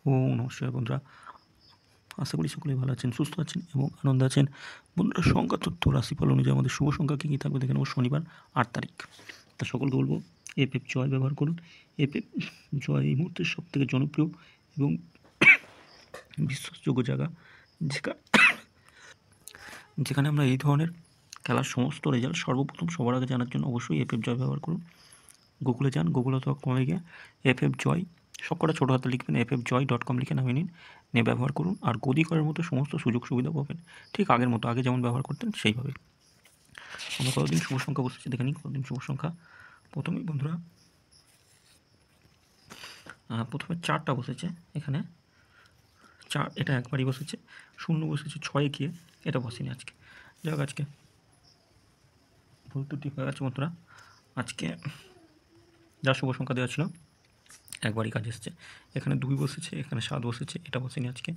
ও নমস্কার বন্ধুরা, আশা করি সকলেই ভালো আছেন, সুস্থ আছেন এবং আনন্দে আছেন। বন্ধুরা, সংখ্যা তথ্য রাশিফল অনুযায়ী আমাদের শুভ সংখ্যা কী কী থাকবে দেখে নেব শনিবার 8 তারিখ। তা সকলকে বলবো এফএফ জয় ব্যবহার করুন। এফএফ জয় এই মুহূর্তে সবথেকে জনপ্রিয় এবং বিশ্বাসযোগ্য জায়গা, যেখানে আমরা এই ধরনের খেলার সমস্ত রেজাল্ট সর্বপ্রথম সবার আগে জানার জন্য অবশ্যই এফএফ জয় ব্যবহার করুন। গুগলে যান, গুগলে তো কমে গিয়ে এফএফ জয় সবকটা ছোটো হাতে লিখবেন, ffjoy.com লিখে নামিয়ে নিন, নিয়ে ব্যবহার করুন। আর গদি করার মতো সমস্ত সুযোগ সুবিধা পাবেন ঠিক আগের মতো, আগে যেমন ব্যবহার করতেন সেইভাবে। আমরা কতদিন শুভ সংখ্যা বসেছে দেখে নিই। কতদিন শুভ সংখ্যা, প্রথমেই বন্ধুরা প্রথমে 4টা বসেছে এখানে, 4 এটা একবারই বসেছে, 0 বসেছে 6 গিয়ে, এটা বসেনি আজকে। যাই হোক, আজকে ভুল ত্রুটি হয়ে গেছে বন্ধুরা। আজকে যা শুভ সংখ্যা দেওয়া ছিল একবারই কাজ এসছে। এখানে 2 বসেছে, এখানে 7 বসেছে, এটা বসেনি আজকে।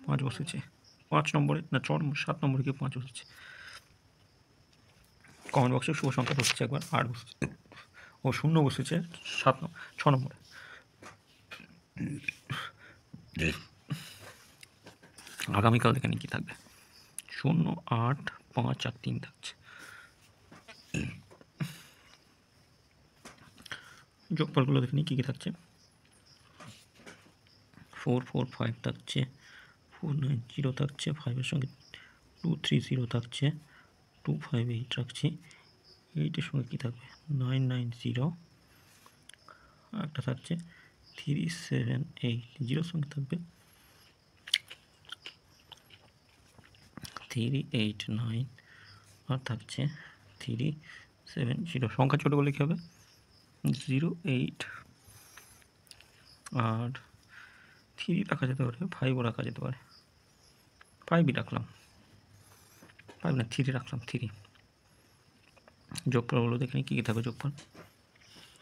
5 বসেছে, 5 নম্বরে না 7 নম্বরে গিয়ে 5 বসেছে। কমেন্ট বক্সে শুভ সংখ্যা বসেছে একবার, 8 বসেছে, ও 0 বসেছে 6 নম্বরে। আগামীকাল দেখে নিই কী থাকবে। 0, 8, 5 আর 3 থাকছে। যোগফলগুলো দেখে নিই কী কী থাকছে। 4, 4, 5 থাকছে, 4, 9, 0 থাকছে, 5-এর সঙ্গে 2, 3, 0 থাকছে, 2, 5, 8 রাখছি। 8-এর সঙ্গে কী থাকবে, 9, 9, 0 একটা থাকছে, 3, 7, 8 0-র সঙ্গে থাকবে 3, 8, 9 আর থাকছে 3, 7, 0। সংখ্যা ছোটো করলে কী হবে, 0, 8 আর 3 রাখা যেতে পারে, 5ও রাখা যেতে পারে। 5ই রাখলাম, 5 না 3 রাখলাম, 3। যোগফলগুলো দেখে নিই কী কী থাকবে। যোগফল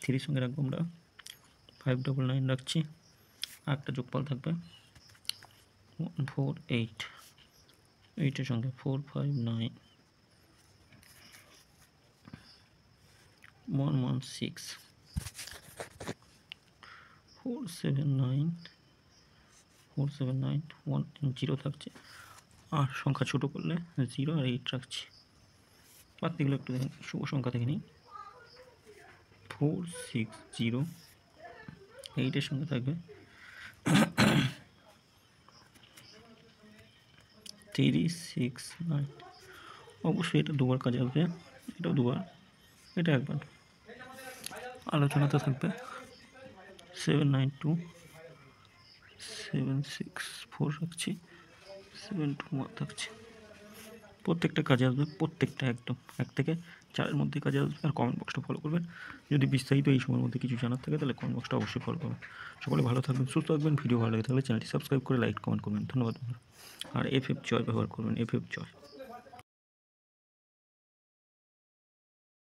3-র সঙ্গে রাখবো আমরা 599 রাখছি। একটা যোগফল থাকবে 148, 8-এর সঙ্গে 459, 116, 479, 479, 1 0 থাকছে। আর সংখ্যা ছোটো করলে 0 আর 8 রাখছি। বাকিগুলো একটু দেখেন, শুভ সংখ্যা দেখে নিই। 4, 6, 0, 8-এর সঙ্গে থাকবে 3, 6, 9। অবশ্যই এটা দুবার কাজে আসবে, এটাও দুবার, এটা একবার। আলোচনাতে থাকবে 7, 9, 2, 7, 6, 4 রাখছি, 7, 2, 1 থাকছে। প্রত্যেকটা কাজে আসবে, প্রত্যেকটা একদম 1 থেকে 4-এর মধ্যে কাজে আসবে। আর কমেন্ট বক্সটা ফলো করবেন। যদি বিস্তারিত এই সময়ের মধ্যে কিছু জানার থাকে তাহলে কমেন্ট বক্সটা অবশ্যই ফলো করবেন। সকলে ভালো থাকবেন, সুস্থ থাকবেন। ভিডিও ভালো লাগে থাকলে চ্যানেলটি সাবস্ক্রাইব করে লাইক কমেন্ট করবেন। ধন্যবাদ বন্ধুরা। আর এফএফ জয় ব্যবহার করবেন, এফএফ জয়।